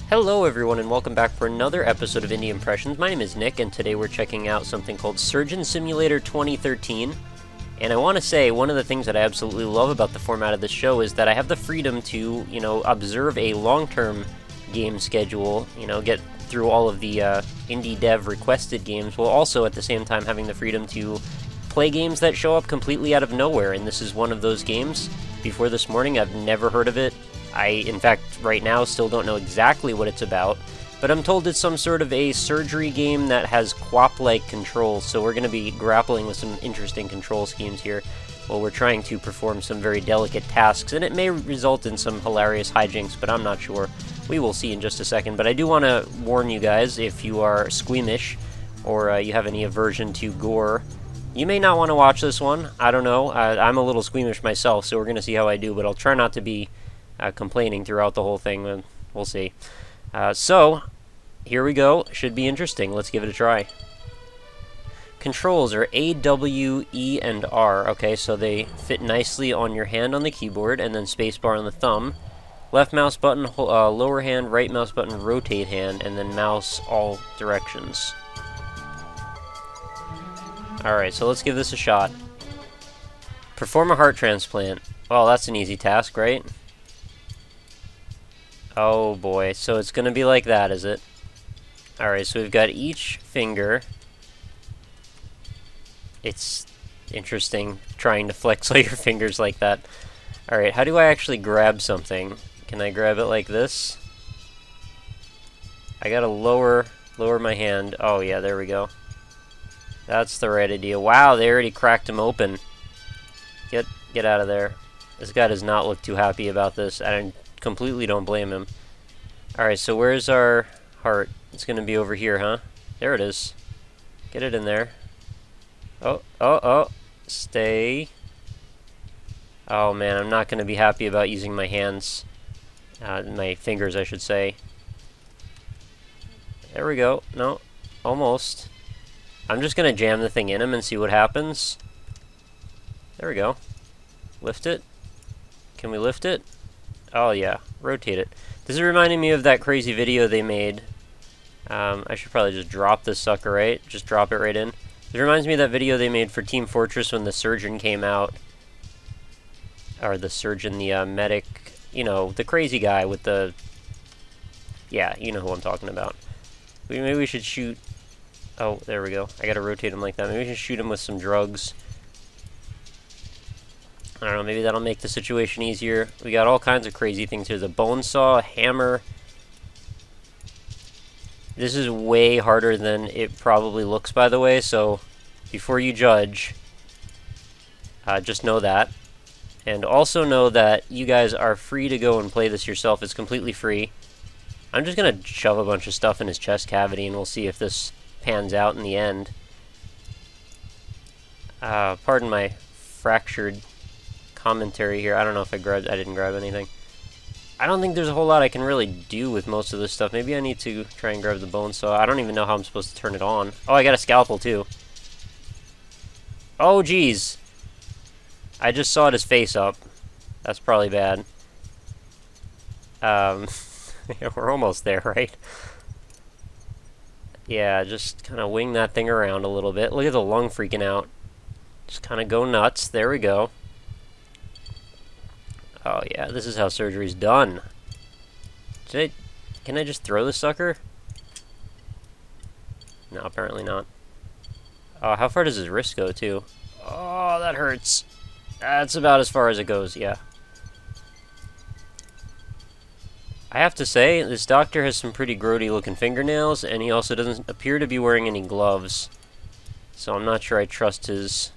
Hello everyone and welcome back for another episode of Indie Impressions. My name is Nick and today we're checking out something called Surgeon Simulator 2013. And I want to say one of the things that I absolutely love about the format of this show is that I have the freedom to, observe a long-term game schedule, get through all of the indie dev requested games, while also at the same time having the freedom to play games that show up completely out of nowhere. And this is one of those games. Before this morning, I've never heard of it. I, in fact, right now still don't know exactly what it's about, but I'm told it's some sort of a surgery game that has QWOP-like controls, so we're going to be grappling with some interesting control schemes here while we're trying to perform some very delicate tasks, and it may result in some hilarious hijinks, but I'm not sure. We will see in just a second, but I do want to warn you guys, if you are squeamish or you have any aversion to gore, you may not want to watch this one. I don't know. I'm a little squeamish myself, so we're going to see how I do, but I'll try not to be complaining throughout the whole thing. We'll see. So, here we go. Should be interesting. Let's give it a try. Controls are A, W, E, and R. Okay, so they fit nicely on your hand on the keyboard, and then spacebar on the thumb. Left mouse button, lower hand, right mouse button, rotate hand, and then mouse all directions. Alright, so let's give this a shot. Perform a heart transplant. Well, that's an easy task, right? Oh boy, so it's gonna be like that, is it? Alright, so we've got each finger. It's interesting trying to flex all your fingers like that. Alright, how do I actually grab something? Can I grab it like this? I gotta lower my hand. Oh yeah, there we go. That's the right idea. Wow, they already cracked him open. Get out of there. This guy does not look too happy about this. I completely don't blame him. Alright, so where's our heart? It's gonna be over here, huh? There it is. Get it in there. Oh. Stay. Oh man, I'm not gonna be happy about using my hands. My fingers, I should say. There we go. No, almost. I'm just gonna jam the thing in him and see what happens. There we go. Lift it. Can we lift it? Oh yeah, rotate it. This is reminding me of that crazy video they made. I should probably just drop this sucker, right? Just drop it right in. It reminds me of that video they made for Team Fortress when the surgeon came out. Or the surgeon, the medic, the crazy guy with the... Yeah, you know who I'm talking about. Maybe we should shoot... Oh, there we go. I gotta rotate him like that. Maybe we should shoot him with some drugs. I don't know, maybe that'll make the situation easier. We got all kinds of crazy things here. The bone saw, a hammer. This is way harder than it probably looks, by the way, so before you judge, just know that. And also know that you guys are free to go and play this yourself. It's completely free. I'm just going to shove a bunch of stuff in his chest cavity, and we'll see if this pans out in the end. Pardon my fractured commentary here. I don't know if I didn't grab anything. I don't think there's a whole lot I can really do with most of this stuff. Maybe I need to try and grab the bone saw. I don't even know how I'm supposed to turn it on. Oh, I got a scalpel too. Oh, geez. I just sawed his face up. That's probably bad. We're almost there, right? Yeah, just kind of wing that thing around a little bit. Look at the lung freaking out. Just kind of go nuts. There we go. Oh yeah, this is how surgery's done. Can I just throw this sucker? No, apparently not. Oh, how far does his wrist go, too? Oh, that hurts. That's about as far as it goes, yeah. I have to say, this doctor has some pretty grody looking fingernails, and he also doesn't appear to be wearing any gloves. So I'm not sure I trust his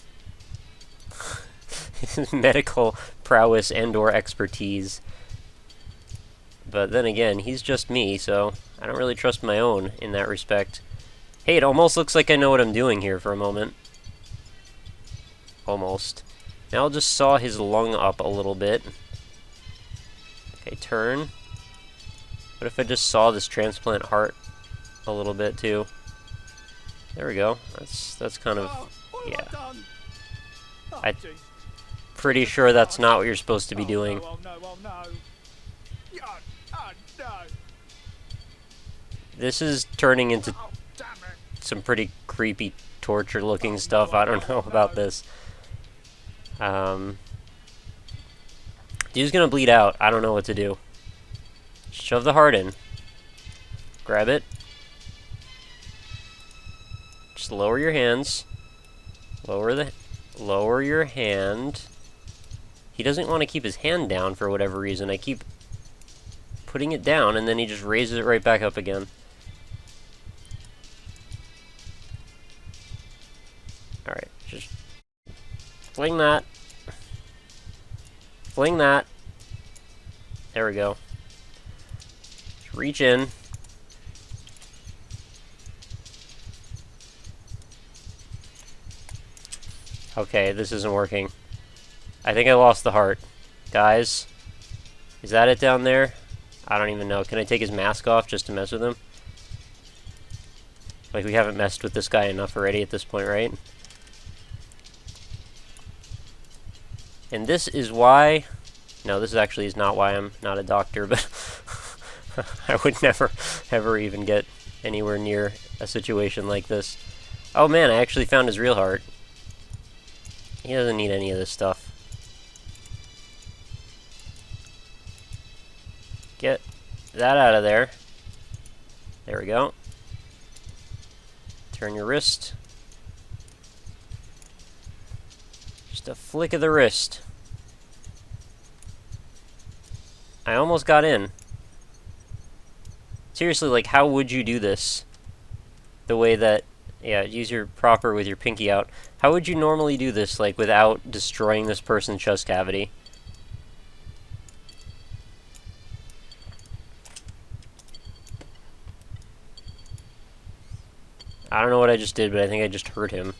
medical prowess and or expertise. But then again, he's just me, so I don't really trust my own in that respect. Hey, it almost looks like I know what I'm doing here for a moment. Almost. Now I'll just saw his lung up a little bit. Okay, turn. What if I just saw this transplant heart a little bit too? There we go. That's kind of, yeah. I'm pretty sure that's not what you're supposed to be doing. This is turning into some pretty creepy torture looking stuff. I don't know about this. Dude's gonna bleed out. I don't know what to do. Shove the heart in. Grab it. Just lower your hands. Lower your hand. He doesn't want to keep his hand down for whatever reason. I keep putting it down and then he just raises it right back up again. Alright, just fling that. Fling that. There we go. Just reach in. Okay, this isn't working. I think I lost the heart. Guys, is that it down there? I don't even know. Can I take his mask off just to mess with him? Like, we haven't messed with this guy enough already at this point, right? And this is why... No, this actually is not why I'm not a doctor, but I would never, ever even get anywhere near a situation like this. Oh man, I actually found his real heart. He doesn't need any of this stuff. Get that out of there. There we go. Turn your wrist. Just a flick of the wrist. I almost got in. Seriously, like, how would you do this? The way that... Yeah, use your proper with your pinky out. How would you normally do this, like, without destroying this person's chest cavity? I don't know what I just did, but I think I just hurt him.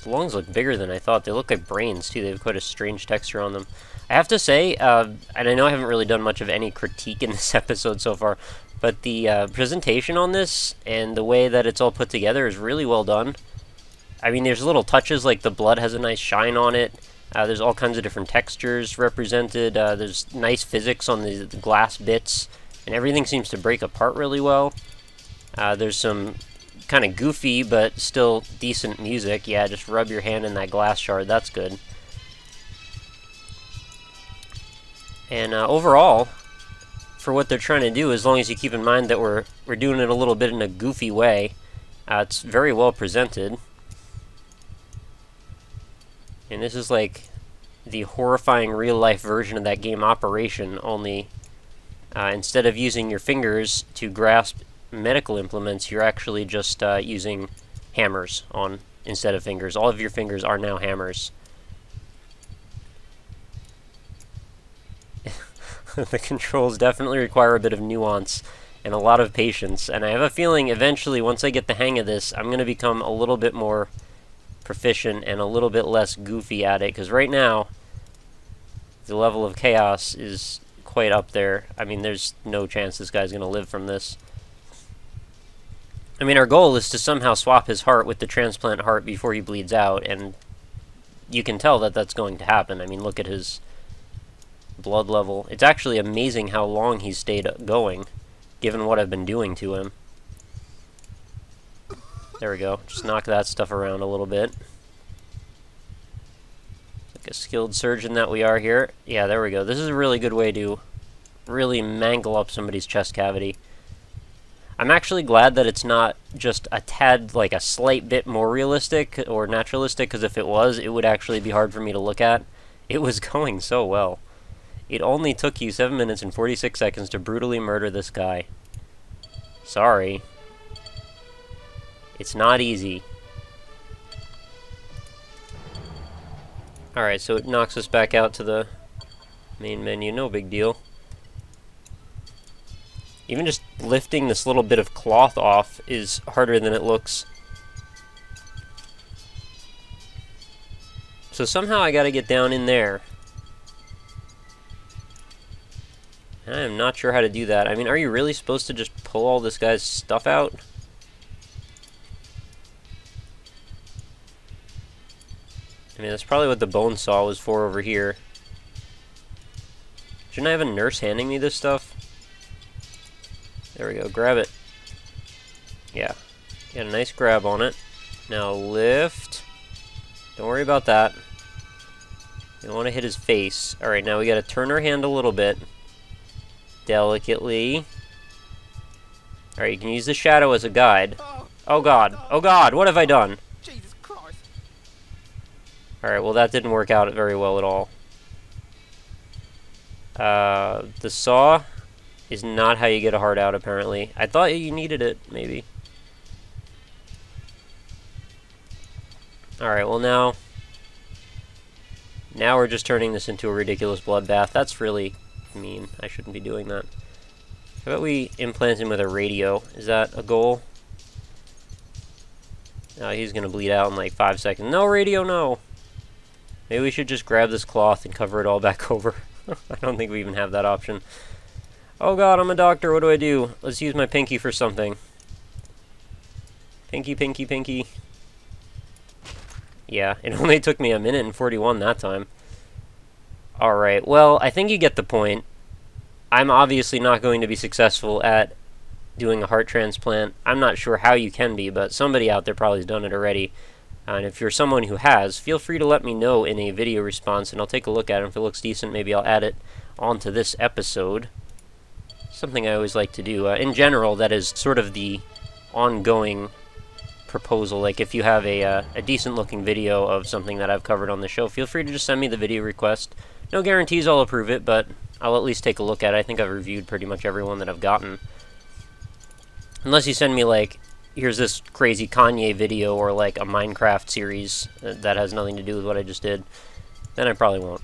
The lungs look bigger than I thought. They look like brains, too. They have quite a strange texture on them. I have to say, and I know I haven't really done much of any critique in this episode so far, but the presentation on this and the way that it's all put together is really well done. I mean, there's little touches like the blood has a nice shine on it. There's all kinds of different textures represented. There's nice physics on the glass bits, and everything seems to break apart really well. There's some kind of goofy but still decent music. Yeah, just rub your hand in that glass shard. That's good. And overall, for what they're trying to do, as long as you keep in mind that we're doing it a little bit in a goofy way, it's very well presented. And this is like the horrifying real-life version of that game Operation, only instead of using your fingers to grasp medical implements, you're actually just using hammers on instead of fingers. All of your fingers are now hammers. The controls definitely require a bit of nuance and a lot of patience, and I have a feeling eventually, once I get the hang of this, I'm going to become a little bit more proficient and a little bit less goofy at it, because right now, the level of chaos is quite up there. I mean, there's no chance this guy's going to live from this. I mean, our goal is to somehow swap his heart with the transplant heart before he bleeds out, and you can tell that that's going to happen. I mean, look at his blood level. It's actually amazing how long he's stayed going, given what I've been doing to him. There we go. Just knock that stuff around a little bit. Like a skilled surgeon that we are here. Yeah, there we go. This is a really good way to really mangle up somebody's chest cavity. I'm actually glad that it's not just a tad, like a slight bit more realistic or naturalistic, because if it was, it would actually be hard for me to look at. It was going so well. It only took you 7 minutes and 46 seconds to brutally murder this guy. Sorry. It's not easy. Alright, so it knocks us back out to the main menu. No big deal. Even just lifting this little bit of cloth off is harder than it looks. So somehow I gotta get down in there. I am not sure how to do that. I mean, are you really supposed to just pull all this guy's stuff out? I mean, that's probably what the bone saw was for over here. Shouldn't I have a nurse handing me this stuff? There we go. Grab it. Yeah. Got a nice grab on it. Now lift. Don't worry about that. You don't want to hit his face. Alright, now we got to turn our hand a little bit. Delicately. Alright, you can use the shadow as a guide. Oh god. Oh god, what have I done? Jesus Christ. Alright, well that didn't work out very well at all. The saw is not how you get a heart out, apparently. I thought you needed it, maybe. Alright, well now we're just turning this into a ridiculous bloodbath. That's really mean. I shouldn't be doing that. How about we implant him with a radio? Is that a goal? No, he's gonna bleed out in like 5 seconds. No radio, no! Maybe we should just grab this cloth and cover it all back over. I don't think we even have that option. Oh god, I'm a doctor, what do I do? Let's use my pinky for something. Pinky, pinky, pinky. Yeah, it only took me 1:41 that time. Alright, well, I think you get the point. I'm obviously not going to be successful at doing a heart transplant. I'm not sure how you can be, but somebody out there probably has done it already. And if you're someone who has, feel free to let me know in a video response, and I'll take a look at it. If it looks decent, maybe I'll add it onto this episode. Something I always like to do. In general, that is sort of the ongoing proposal. Like, if you have a decent-looking video of something that I've covered on the show, feel free to just send me the video request. No guarantees I'll approve it, but I'll at least take a look at it. I think I've reviewed pretty much every one that I've gotten. Unless you send me, like, here's this crazy Kanye video or, like, a Minecraft series that has nothing to do with what I just did, then I probably won't.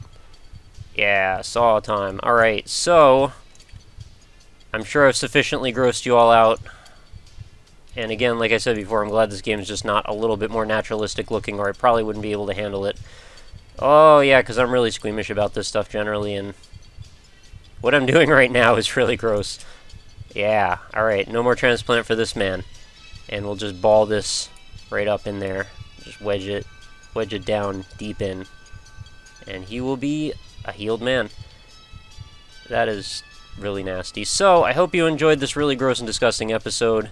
Yeah, saw time. Alright, so I'm sure I've sufficiently grossed you all out. And again, like I said before, I'm glad this game is just not a little bit more naturalistic looking, or I probably wouldn't be able to handle it. Oh, yeah, because I'm really squeamish about this stuff generally, and what I'm doing right now is really gross. Yeah, alright, no more transplant for this man. And we'll just ball this right up in there. Just wedge it down deep in. And he will be a healed man. That is really nasty. So, I hope you enjoyed this really gross and disgusting episode.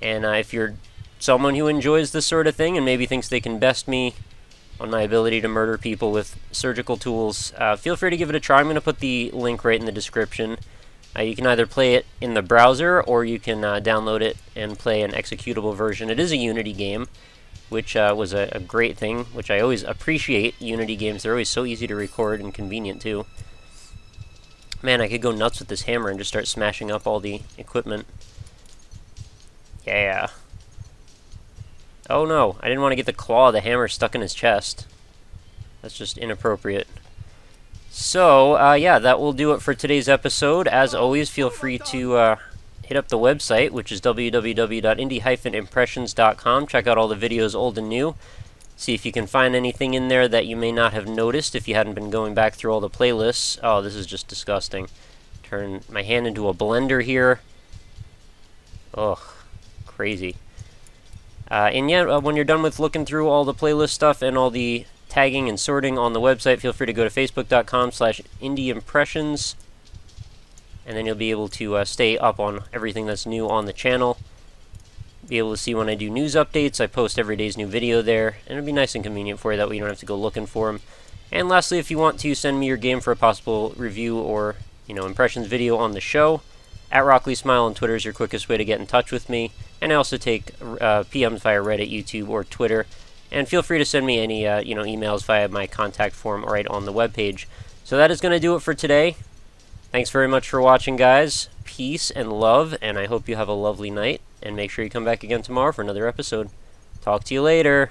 And if you're someone who enjoys this sort of thing and maybe thinks they can best me on my ability to murder people with surgical tools, feel free to give it a try. I'm going to put the link right in the description. You can either play it in the browser, or you can download it and play an executable version. It is a Unity game, which was a great thing, which I always appreciate. Unity games, they're always so easy to record and convenient, too. Man, I could go nuts with this hammer and just start smashing up all the equipment. Yeah. Oh no, I didn't want to get the claw of the hammer stuck in his chest. That's just inappropriate. So, yeah, that will do it for today's episode. As always, feel free to hit up the website, which is www.indie-impressions.com. Check out all the videos, old and new. See if you can find anything in there that you may not have noticed if you hadn't been going back through all the playlists. Oh, this is just disgusting. Turn my hand into a blender here. Ugh, crazy. And yeah, when you're done with looking through all the playlist stuff and all the tagging and sorting on the website, feel free to go to facebook.com/indieimpressions, and then you'll be able to stay up on everything that's new on the channel. Be able to see when I do news updates. I post every day's new video there, and it'll be nice and convenient for you. That way you don't have to go looking for them. And lastly, if you want to send me your game for a possible review or, impressions video on the show, at RockLeeSmile on Twitter is your quickest way to get in touch with me. And I also take PMs via Reddit, YouTube, or Twitter. And feel free to send me any, emails via my contact form right on the webpage. So that is going to do it for today. Thanks very much for watching, guys. Peace and love, and I hope you have a lovely night. And make sure you come back again tomorrow for another episode. Talk to you later.